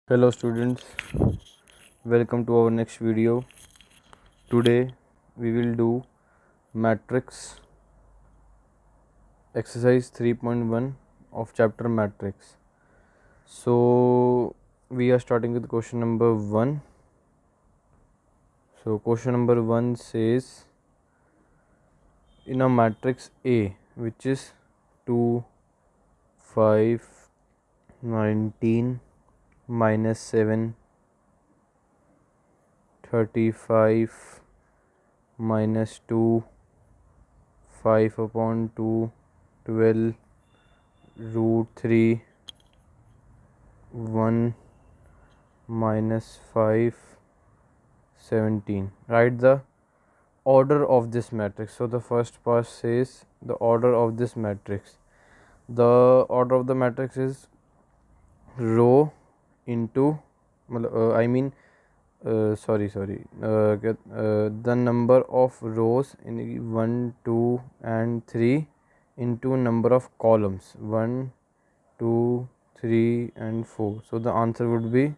Hello students, welcome to our next video. Today we will do matrix exercise 3.1 of chapter matrix. So we are starting with question number 1. So question number 1 says, in a matrix A, which is 2, 5, 19, -7, 35, -2, 5 upon 2, 12, √3, 1, -5, 17. Write the order of this matrix. So the first part says the order of this matrix. The order of the matrix is row into I mean the number of rows in 1, 2 and 3 into number of columns 1, 2, 3 and 4. So the answer would be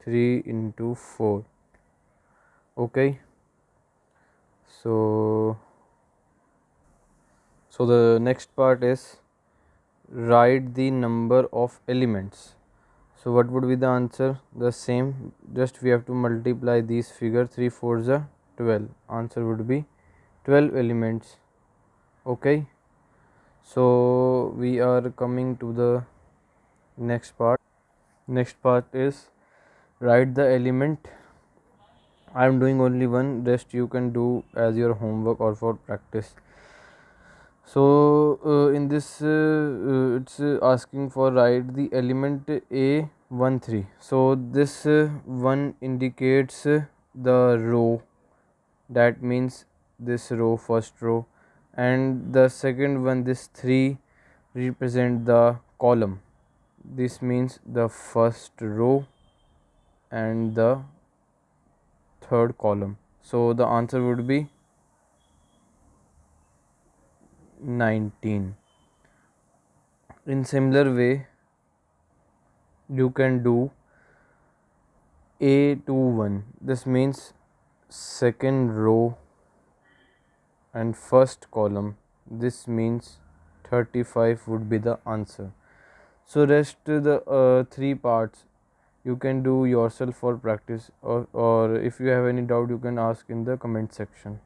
3 into 4. Okay, so the next part is write the number of elements. So what would be the answer? The same, just we have to multiply these figure. 3 4s are 12. Answer would be 12 elements. Okay, so we are coming to the next part. Next part is write the element. I am doing only one, rest you can do as your homework or for practice. So in this it's asking for write the element A13. So this 1 indicates the row, that means this row, first row, and the second one, this 3, represent the column. This means the first row and the third column. So the answer would be 19. In similar way, you can do A21. This means second row and first column. This means 35 would be the answer. So rest the 3 parts you can do yourself for practice, or if you have any doubt you can ask in the comment section.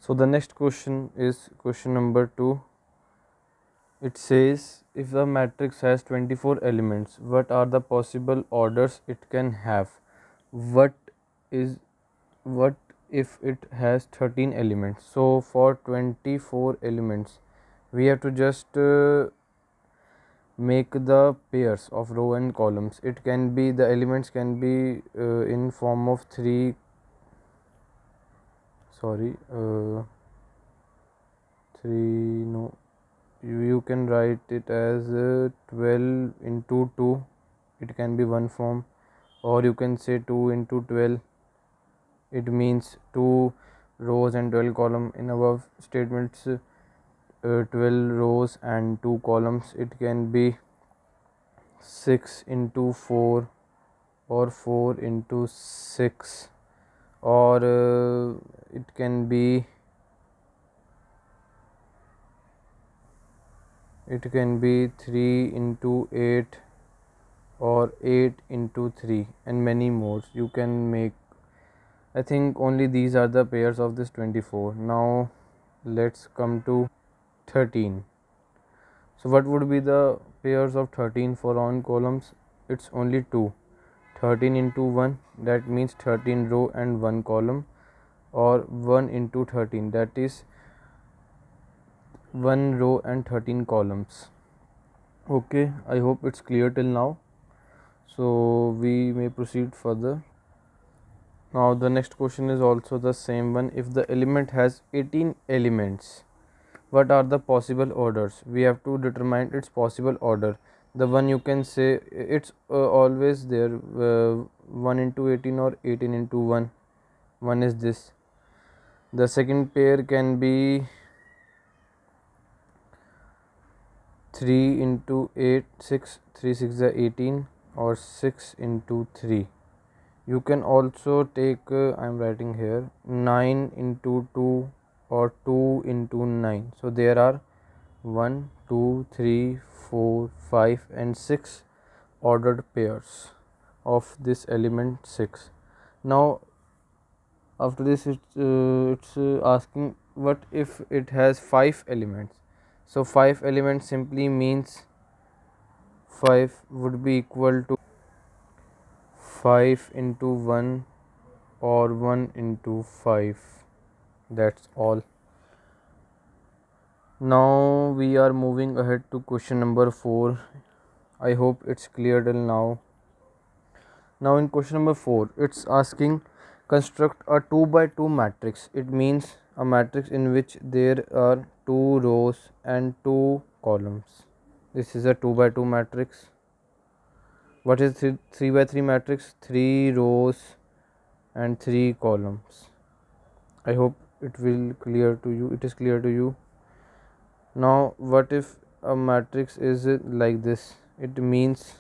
So the next question is question number 2. It says, if the matrix has 24 elements, what are the possible orders it can have? What if it has 13 elements? So for 24 elements we have to just make the pairs of row and columns. It can be, the elements can be in form of 3 no, you can write it as 12 into 2. It can be one form, or you can say 2 into 12. It means 2 rows and 12 column. In above statements 12 rows and 2 columns. It can be 6 into 4 or 4 into 6, or it can be 3 into 8 or 8 into 3, and many more you can make. I think only these are the pairs of this 24. Now let's come to 13. So what would be the pairs of 13 for on columns? It's only 2. 13 into 1, that means 13 row and 1 column, or 1 into 13, that is 1 row and 13 columns. Okay, I hope it's clear till now. So we may proceed further. Now the next question is also the same one. If the element has 18 elements, what are the possible orders? We have to determine its possible order. The one you can say it's always there, 1 into 18 or 18 into 1. One is this. The second pair can be 3 into 8, 6, 3 6 is 18. or 6 into 3. You can also take I am writing here 9 into 2 or 2 into 9. So there are 1, 2, 3, 4, 5 and 6 ordered pairs of this element 6. Now after this it's asking what if it has 5 elements. So 5 elements simply means 5 would be equal to 5 into 1 or 1 into 5. That's all. Now we are moving ahead to question number 4. I hope it's clear till now. Now in question number 4 it's asking construct a 2 by 2 matrix. It means a matrix in which there are 2 rows and 2 columns. This is a 2 by 2 matrix. What is 3 by 3 matrix? 3 rows and 3 columns. I hope it will clear to you. It is clear to you. Now what if a matrix is like this? It means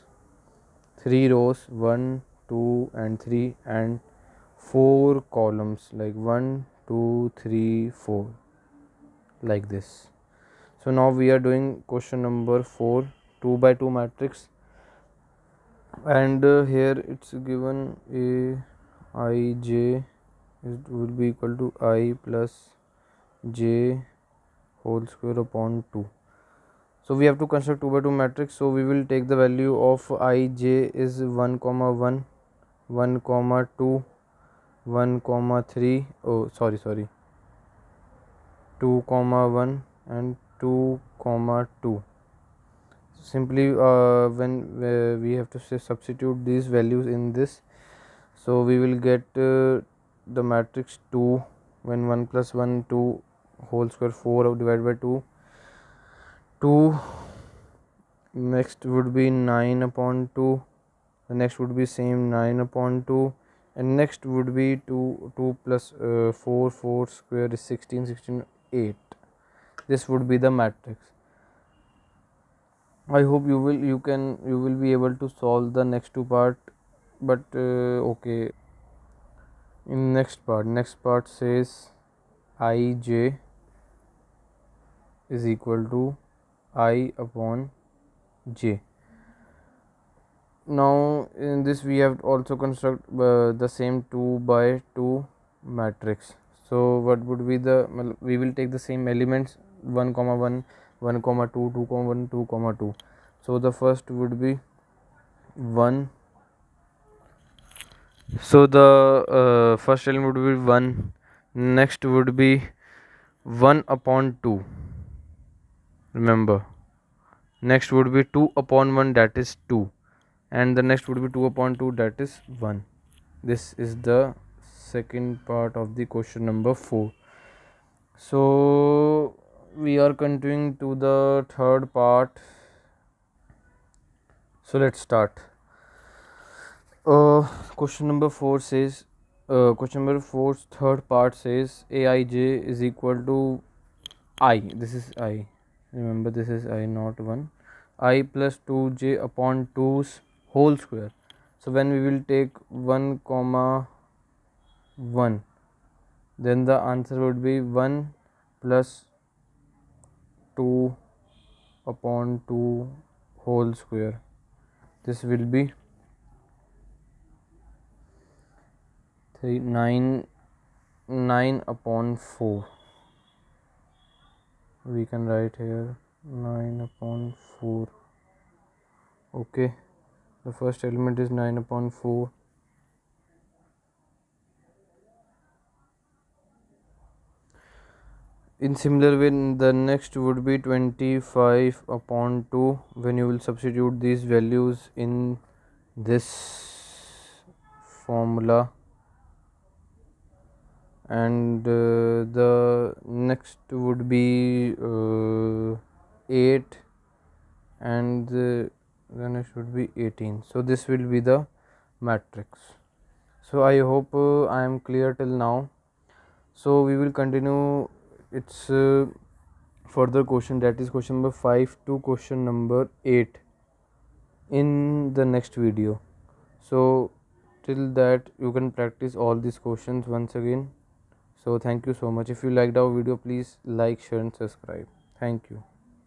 3 rows 1, 2 and 3 and 4 columns like 1, 2, 3, 4 like this. So now we are doing question number 4, 2 by 2 matrix, and here it's given a I j it will be equal to I plus j whole square upon 2. So we have to construct 2 by 2 matrix. So we will take the value of I j is 1 comma 1, 1 comma 2, 1 comma 3, oh sorry 2 comma 1 and 2 comma 2. Simply when we have to say substitute these values in this, so we will get the matrix 2 when 1 plus 1 2 whole square 4 divided by 2, 2, next would be 9 upon 2, the next would be same 9 upon 2, and next would be 2 plus 4 square is 16 8. This would be the matrix. I hope you will be able to solve the next two part, but okay. In next part says I is equal to I upon j. Now in this we have also construct the same 2 by 2 matrix. So what would be the, we will take the same elements 1 comma 1, 1 comma 2, 2 comma 1, 2 comma 2. So the first would be 1. So the first element would be 1, next would be 1 upon 2, remember, next would be 2 upon 1, that is 2, and the next would be 2 upon 2, that is 1. This is the second part of the question number 4. So we are continuing to the third part. So let's start. Question number 4 says question number 4's third part says aij is equal to I, this is I, remember this is I not 1, I plus 2j upon 2's whole square. So when we will take 1 comma 1, then the answer would be 1 plus 2 upon 2 whole square. This will be 9 upon 4. We can write here 9 upon 4. Okay, the first element is 9 upon 4. In similar way, the next would be 25 upon 2 when you will substitute these values in this formula, and the next would be 8, and the next would be 18. So this will be the matrix. So I hope I am clear till now. So we will continue its further question, that is question number 5 to question number 8. in the next video. So till that you can practice all these questions once again. So thank you so much. If you liked our video, please like, share and subscribe. Thank you.